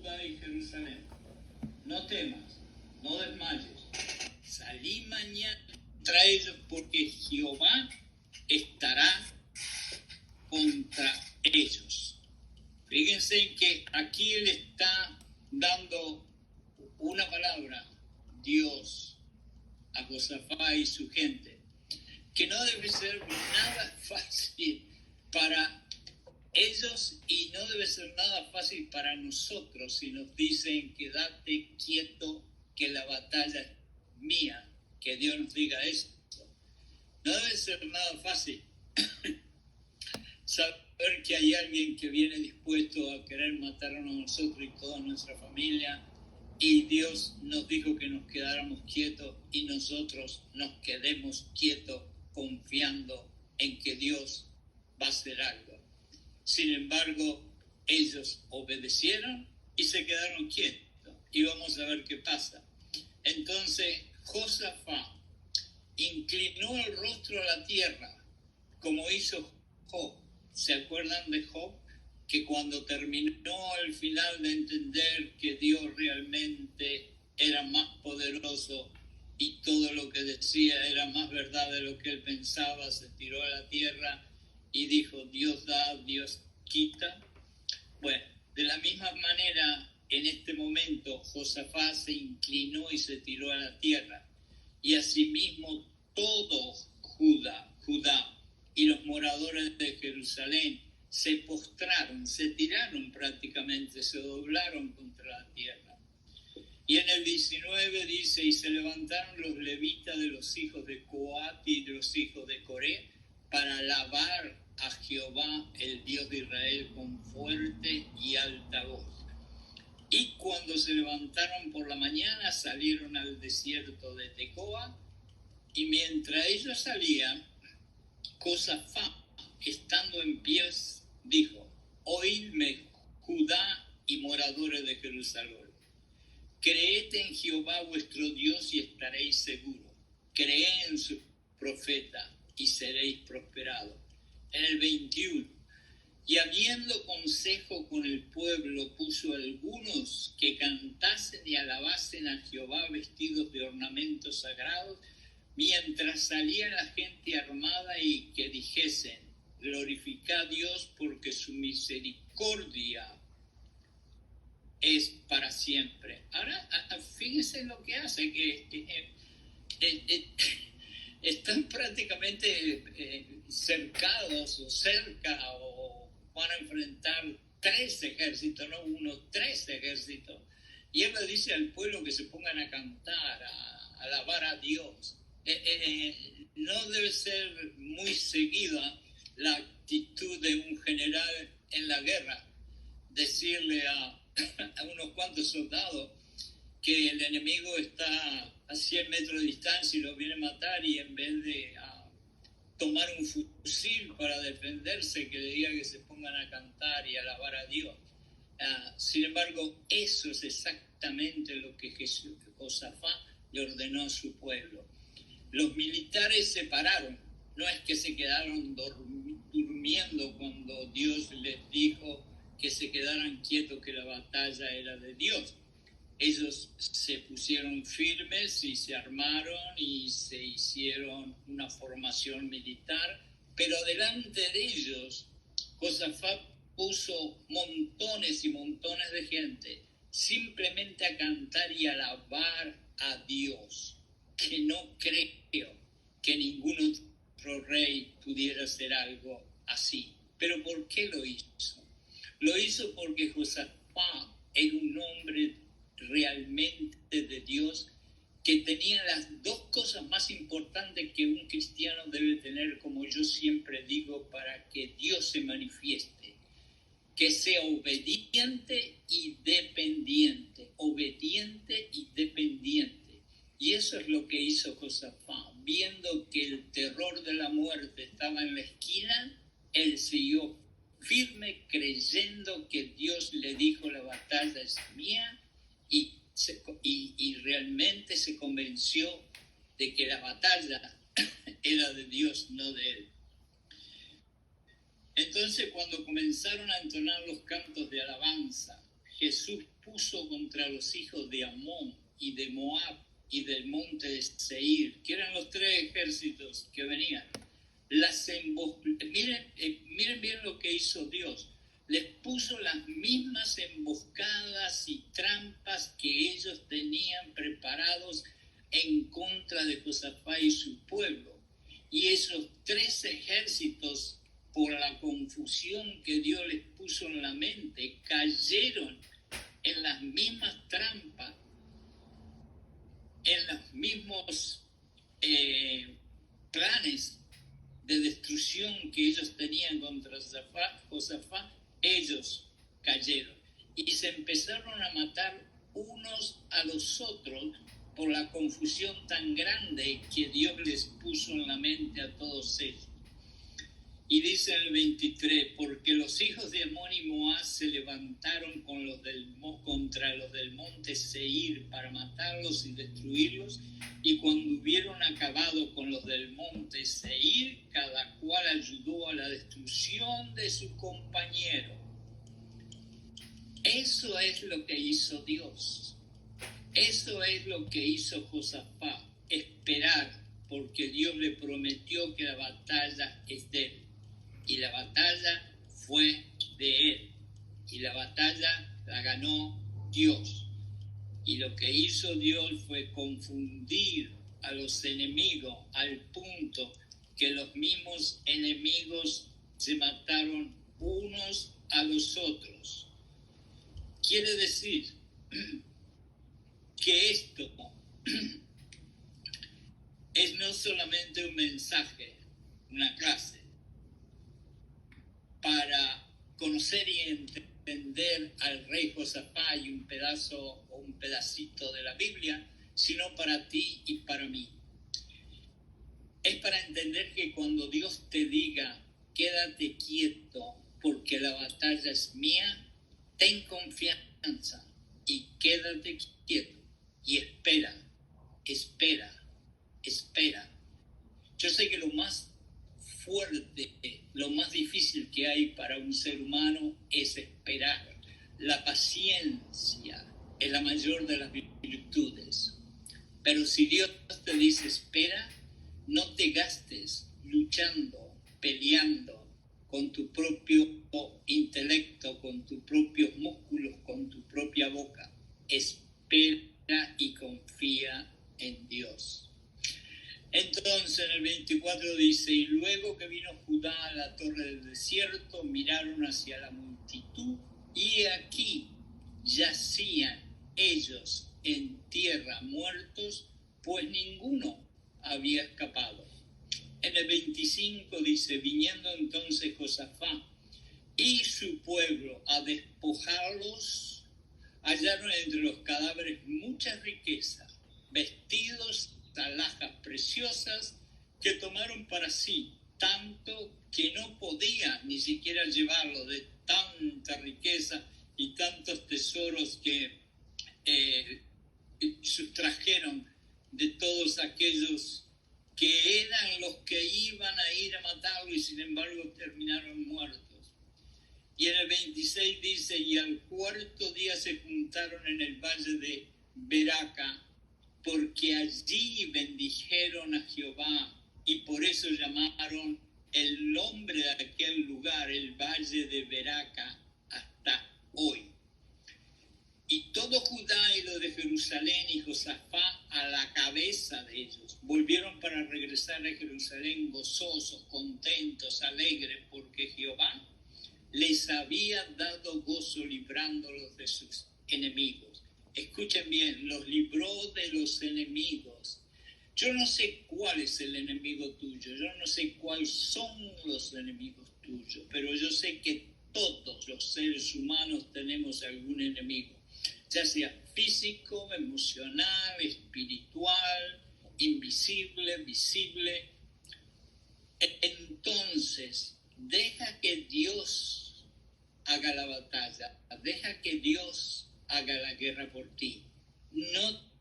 Judá y Jerusalén, no temas, no desmayes, salí mañana contra ellos, porque Jehová estará contra ellos. Fíjense que aquí él está dando una palabra, Dios, a Josafat y su gente, que no debe ser nada fácil para ellos y no debe ser nada fácil para nosotros si nos dicen quédate quieto que la batalla es mía, que Dios nos diga eso. No debe ser nada fácil saber que hay alguien que viene dispuesto a querer matarnos a nosotros y toda nuestra familia, y Dios nos dijo que nos quedáramos quietos y nosotros nos quedemos quietos confiando en que Dios va a hacer algo. Sin embargo, ellos obedecieron y se quedaron quietos. Y vamos a ver qué pasa. Entonces, Josafat inclinó el rostro a la tierra, como hizo Job. ¿Se acuerdan de Job? Que cuando terminó al final de entender que Dios realmente era más poderoso y todo lo que decía era más verdad de lo que él pensaba, se tiró a la tierra y dijo, Dios da, Dios quita. Bueno, de la misma manera, en este momento, Josafat se inclinó y se tiró a la tierra. Y asimismo todo Judá y los moradores de Jerusalén se postraron, se tiraron prácticamente, se doblaron contra la tierra. Y en el 19 dice, y se levantaron los levitas de los hijos de Coat y de los hijos de Coré para alabar a Jehová, el Dios de Israel, con fuerte y alta voz. Y cuando se levantaron por la mañana, salieron al desierto de Tecoa, y mientras ellos salían, Josafat, estando en pie, dijo, oídme, Judá y moradores de Jerusalén. Creed en Jehová vuestro Dios y estaréis seguros. Creed en sus profetas y seréis prosperados. En el 21, y habiendo consejo con el pueblo, puso algunos que cantasen y alabasen a Jehová vestidos de ornamentos sagrados, mientras salía la gente armada, y que dijesen, glorificad a Dios porque su misericordia es para siempre. Ahora, fíjense lo que hace, que están prácticamente cercados o cerca, o van a enfrentar 3 ejércitos, no uno, 3 ejércitos. Y él le dice al pueblo que se pongan a cantar, a alabar a Dios. No debe ser muy seguida la actitud de un general en la guerra, decirle a unos cuantos soldados que el enemigo está a 100 metros de distancia y los viene a matar, y en vez de tomar un fusil para defenderse, que le diga que se pongan a cantar y a alabar a Dios. Sin embargo, eso es exactamente lo que Josafat le ordenó a su pueblo. Los militares se pararon, no es que se quedaron durmiendo cuando Dios les dijo que se quedaran quietos, que la batalla era de Dios. Ellos se pusieron firmes y se armaron y se hicieron una formación militar, pero delante de ellos Josafat puso montones y montones de gente simplemente a cantar y alabar a Dios, que no creo que ningún otro rey pudiera hacer algo así. ¿Pero por qué lo hizo? Lo hizo porque Josafat era un hombre realmente de Dios, que tenía las 2 cosas más importantes que un cristiano debe tener, como yo siempre digo, para que Dios se manifieste: que sea obediente y dependiente, obediente y dependiente. Y eso es lo que hizo Josafat. Viendo que el terror de la muerte estaba en la esquina, él siguió firme, creyendo que Dios le dijo, la batalla es mía, y realmente se convenció de que la batalla era de Dios, no de él. Entonces, cuando comenzaron a entonar los cantos de alabanza Jesús puso contra los hijos de Amón y de Moab y del monte de Seir, que eran los tres ejércitos que venían. Miren bien lo que hizo Dios. Les puso las mismas emboscadas y trampas que ellos tenían preparados en contra de Josafat y su pueblo. Y esos tres ejércitos, por la confusión que Dios les puso en la mente, cayeron en las mismas trampas, en los mismos planes de destrucción que ellos tenían contra Josafat, ellos cayeron y se empezaron a matar unos a los otros por la confusión tan grande que Dios les puso en la mente a todos ellos. Y dice en el 23, porque los hijos de Amón y Moab se levantaron contra los del monte Seir para matarlos y destruirlos, y cuando hubieron acabado con los del monte Seir, cada cual ayudó a la destrucción de su compañero. Eso es lo que hizo Dios. Eso es lo que hizo Josafat, esperar, porque Dios le prometió que la batalla es de él. Y la batalla fue de él. Y la batalla la ganó Dios. Y lo que hizo Dios fue confundir a los enemigos al punto que los mismos enemigos se mataron unos a los otros. Quiere decir que esto es no solamente un mensaje, una clase, para conocer y entender al rey Josafat y un pedacito de la Biblia, sino para ti y para mí. Es para entender que cuando Dios te diga, quédate quieto porque la batalla es mía, ten confianza y quédate quieto y espera. Yo sé que lo más fuerte, lo más difícil que hay para un ser humano es esperar. La paciencia es la mayor de las virtudes. Pero si Dios te dice espera, no te gastes luchando, peleando con tu propio intelecto, con tus propios músculos, con tu propia boca. Espera y confía en Dios. Entonces en el 24 dice, y luego que vino Judá a la torre del desierto, miraron hacia la multitud, y aquí yacían ellos en tierra muertos, pues ninguno había escapado. En el 25 dice, viniendo entonces Josafat y su pueblo a despojarlos, hallaron entre los cadáveres mucha riqueza, vestidos, alhajas preciosas, que tomaron para sí, tanto que no podían ni siquiera llevarlo, de tanta riqueza y tantos tesoros que sustrajeron de todos aquellos que eran los que iban a ir a matarlo y sin embargo terminaron muertos. Y en el 26 dice, y al cuarto día se juntaron en el valle de Beraca, porque allí bendijeron a Jehová, y por eso llamaron el nombre de aquel lugar, el valle de Beraca, hasta hoy. Y todo Judá y lo de Jerusalén y Josafat a la cabeza de ellos, volvieron para regresar a Jerusalén gozosos, contentos, alegres, porque Jehová les había dado gozo librándolos de sus enemigos. Escuchen bien, los libró de los enemigos. Yo no sé cuál es el enemigo tuyo, yo no sé cuáles son los enemigos tuyos, pero yo sé que todos los seres humanos tenemos algún enemigo, ya sea físico, emocional, espiritual, invisible, visible. Entonces, deja que Dios haga la batalla, deja que Dios haga la guerra por ti. No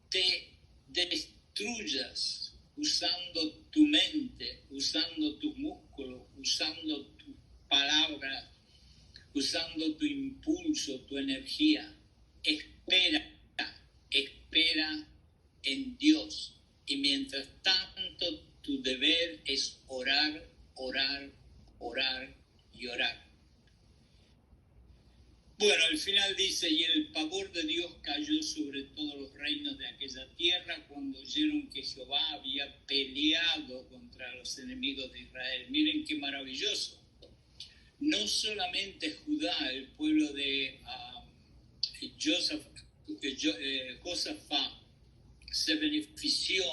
te destruyas usando tu mente, usando tus músculos, usando tus palabras, usando tu impulso, tu energía. Espera en Dios. Y mientras tanto, tu deber es orar, orar, orar y orar. Bueno, al final dice, y el pavor de Dios cayó sobre todos los reinos de aquella tierra cuando oyeron que Jehová había peleado contra los enemigos de Israel. Miren qué maravilloso. No solamente Judá, el pueblo de Josafat, se benefició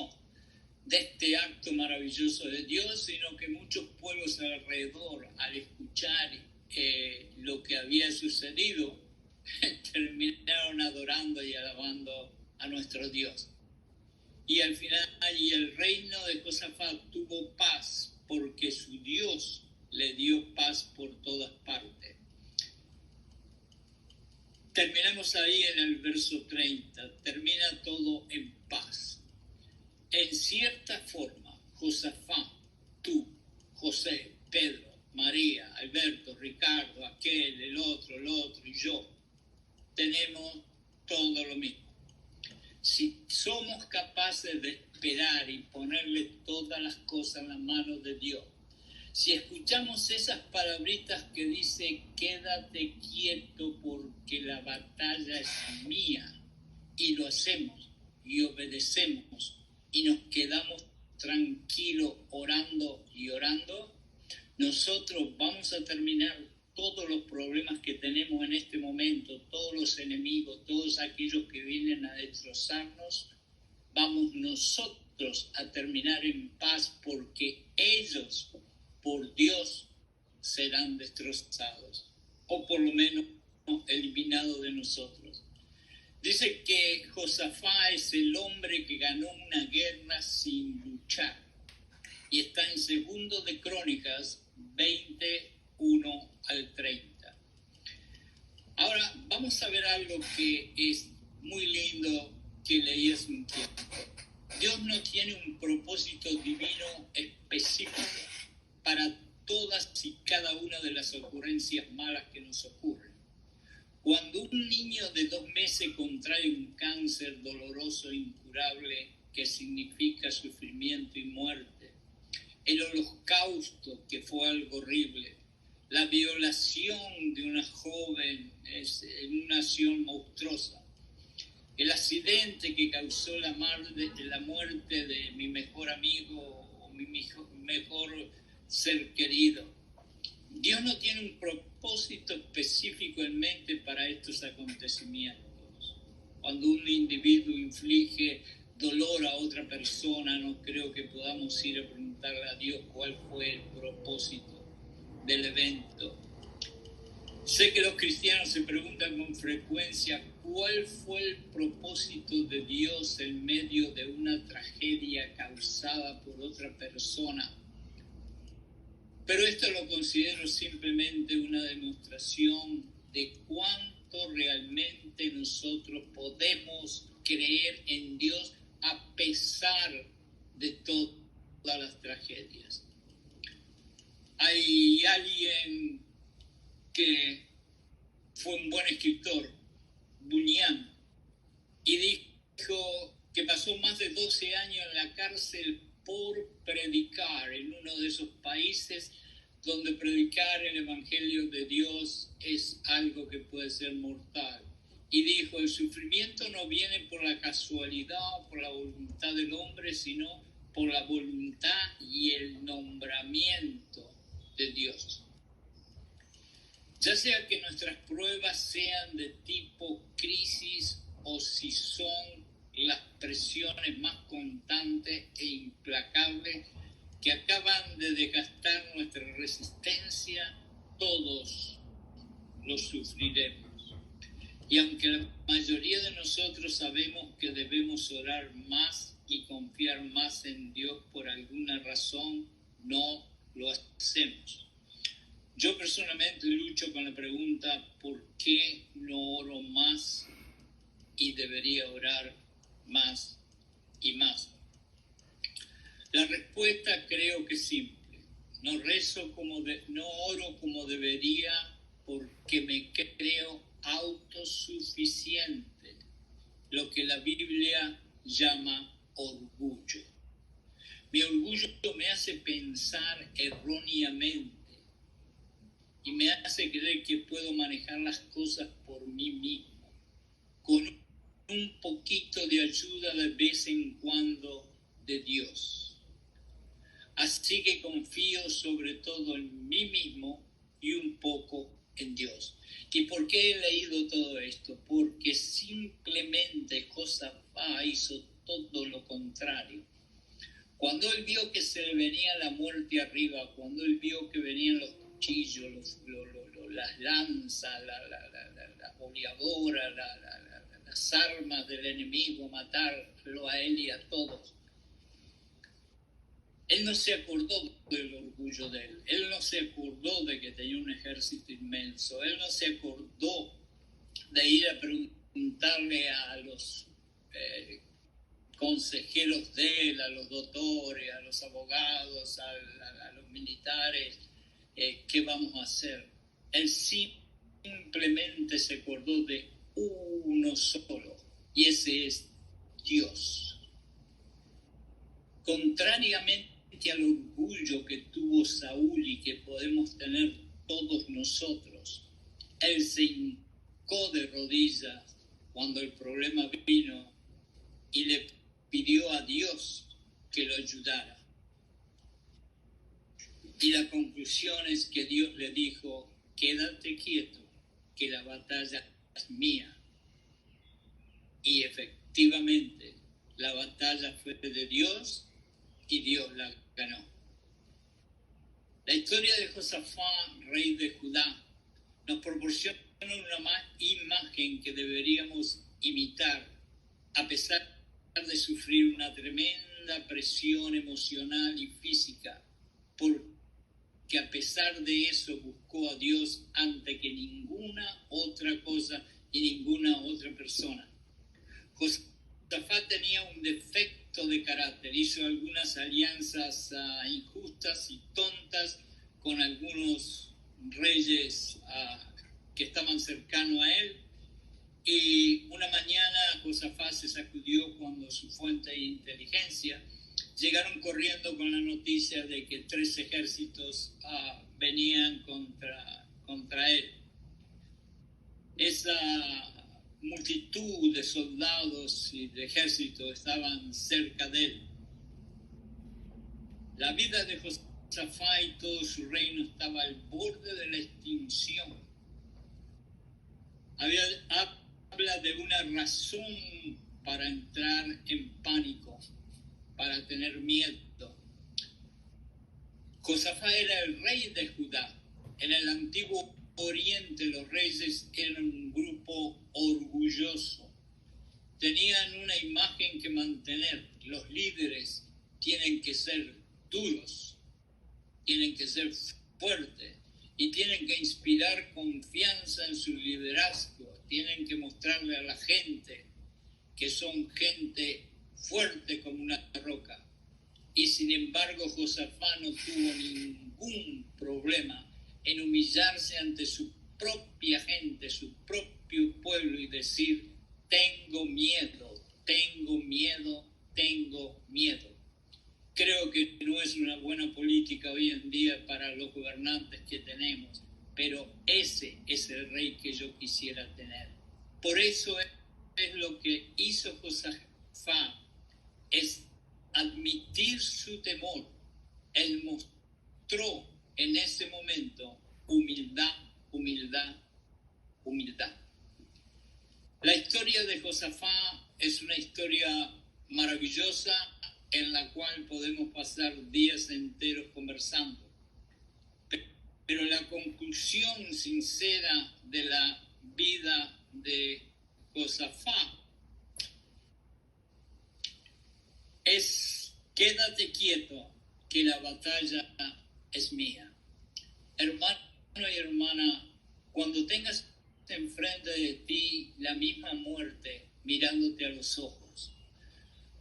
de este acto maravilloso de Dios, sino que muchos pueblos alrededor, al escuchar lo que había sucedido, terminaron adorando y alabando a nuestro Dios. Y al final, y el reino de Josafat tuvo paz, porque su Dios le dio paz por todas partes. Terminamos ahí en el verso 30, termina todo en paz. En cierta forma, Josafat, tú, José, Pedro, María, Alberto, Ricardo, aquel, el otro y yo, tenemos todo lo mismo. Si somos capaces de esperar y ponerle todas las cosas en las manos de Dios, si escuchamos esas palabritas que dice, quédate quieto porque la batalla es mía, y lo hacemos y obedecemos y nos quedamos tranquilos orando y orando, nosotros vamos a terminar todos los problemas que tenemos en este momento, todos los enemigos, todos aquellos que vienen a destrozarnos, vamos nosotros a terminar en paz porque ellos, por Dios, serán destrozados o por lo menos eliminados de nosotros. Dice que Josafat es el hombre que ganó una guerra sin luchar. Y está en 2 de Crónicas 21 al 30. Ahora vamos a ver algo que es muy lindo que leí hace un tiempo. Dios no tiene un propósito divino específico para todas y cada una de las ocurrencias malas que nos ocurren. Cuando un niño de 2 meses contrae un cáncer doloroso e incurable que significa sufrimiento y muerte, el holocausto, que fue algo horrible, la violación de una joven en una acción monstruosa, el accidente que causó la muerte de mi mejor amigo o mi mejor ser querido. Dios no tiene un propósito específico en mente para estos acontecimientos. Cuando un individuo inflige dolor a otra persona, no creo que podamos ir a preguntarle a Dios cuál fue el propósito del evento. Sé que los cristianos se preguntan con frecuencia cuál fue el propósito de Dios en medio de una tragedia causada por otra persona. Pero esto lo considero simplemente una demostración de cuánto realmente nosotros podemos creer en Dios a pesar de todas las tragedias. Hay alguien que fue un buen escritor, Bunyan, y dijo que pasó más de 12 años en la cárcel por predicar en uno de esos países donde predicar el Evangelio de Dios es algo que puede ser mortal. Y dijo, el sufrimiento no viene por la casualidad o por la voluntad del hombre, sino por la voluntad y el nombramiento de Dios. Ya sea que nuestras pruebas sean de tipo crisis o si son las presiones más constantes e implacables que acaban de desgastar nuestra resistencia, todos los sufriremos. Y aunque la mayoría de nosotros sabemos que debemos orar más y confiar más en Dios por alguna razón, no lo hacemos. Yo personalmente lucho con la pregunta, ¿por qué no oro más y debería orar más y más? La respuesta creo que es simple. No oro como debería porque me creo autosuficiente, lo que la Biblia llama orgullo. Mi orgullo me hace pensar erróneamente y me hace creer que puedo manejar las cosas por mí mismo, con un poquito de ayuda de vez en cuando de Dios. Así que confío sobre todo en mí mismo y un poco en Dios. ¿Y por qué he leído todo esto? Porque simplemente Josafat hizo todo lo contrario. Cuando él vio que se le venía la muerte arriba, cuando él vio que venían los cuchillos, las lanzas, la boleadora, las armas del enemigo, a matarlo a él y a todos, él no se acordó del orgullo de él. Él no se acordó de que tenía un ejército inmenso. Él no se acordó de ir a preguntarle a los consejeros de él, a los doctores, a los abogados, a los militares, qué vamos a hacer. Él simplemente se acordó de uno solo, y ese es Dios. Contrariamente al orgullo que tuvo Saúl y que podemos tener todos nosotros, él se hincó de rodillas cuando el problema vino y le pidió a Dios que lo ayudara. Y la conclusión es que Dios le dijo: quédate quieto, que la batalla es mía. Y efectivamente, la batalla fue de Dios y Dios la ganó. La historia de Josafat, rey de Judá, nos proporciona una imagen que deberíamos imitar, a pesar de sufrir una tremenda presión emocional y física, porque a pesar de eso buscó a Dios antes que ninguna otra cosa y ninguna otra persona. Josafat tenía un defecto de carácter, hizo algunas alianzas injustas y tontas con algunos reyes que estaban cercanos a él, y una mañana Josafat se sacudió cuando su fuente de inteligencia llegaron corriendo con la noticia de que 3 ejércitos venían contra él. Esa multitud de soldados y de ejércitos estaban cerca de él. La vida de Josafat y todo su reino estaba al borde de la extinción. Habla de una razón para entrar en pánico, para tener miedo. Josafat era el rey de Judá. En el antiguo Oriente los reyes eran un grupo orgulloso. Tenían una imagen que mantener. Los líderes tienen que ser duros, tienen que ser fuertes y tienen que inspirar confianza en su liderazgo. Tienen que mostrarle a la gente que son gente fuerte como una roca. Y sin embargo, Josafat no tuvo ningún problema en humillarse ante su propia gente, su propio pueblo, y decir: tengo miedo, tengo miedo, tengo miedo. Creo que no es una buena política hoy en día para los gobernantes que tenemos, pero ese es el rey que yo quisiera tener. Por eso es lo que hizo Josafat, es admitir su temor. Él mostró en ese momento humildad, humildad, humildad. La historia de Josafat es una historia maravillosa en la cual podemos pasar días enteros conversando. Pero la conclusión sincera de la vida de Josafat es: quédate quieto, que la batalla es mía. Hermano y hermana, cuando tengas enfrente de ti la misma muerte mirándote a los ojos,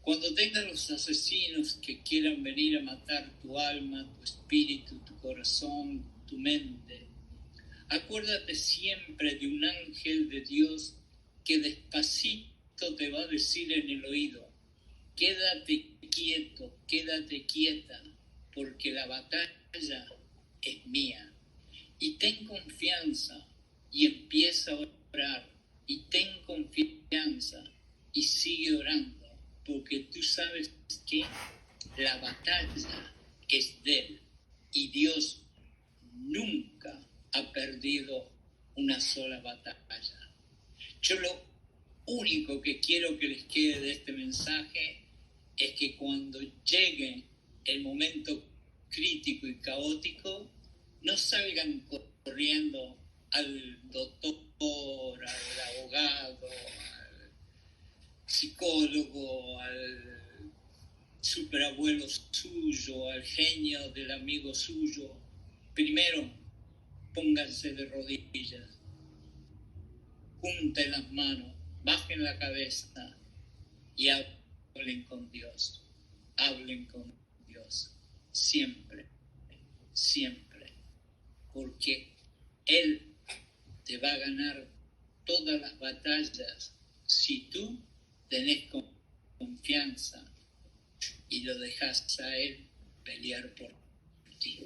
cuando tengas los asesinos que quieran venir a matar tu alma, tu espíritu, tu corazón, tu mente, Acuérdate siempre de un ángel de Dios que despacito te va a decir en el oído: quédate quieto, quédate quieta, porque la batalla es mía. Y ten confianza y empieza a orar. Y ten confianza y sigue orando, porque tú sabes que la batalla es de Él. Y Dios nunca ha perdido una sola batalla. Yo lo único que quiero que les quede de este mensaje es que cuando llegue el momento crítico y caótico, no salgan corriendo al doctor, al abogado, al psicólogo, al superabuelo suyo, al genio del amigo suyo. Primero, pónganse de rodillas, junten las manos, bajen la cabeza y hablen con Dios. Hablen con Dios. Siempre, siempre. Porque Él te va a ganar todas las batallas si tú tenés confianza y lo dejas a Él pelear por ti.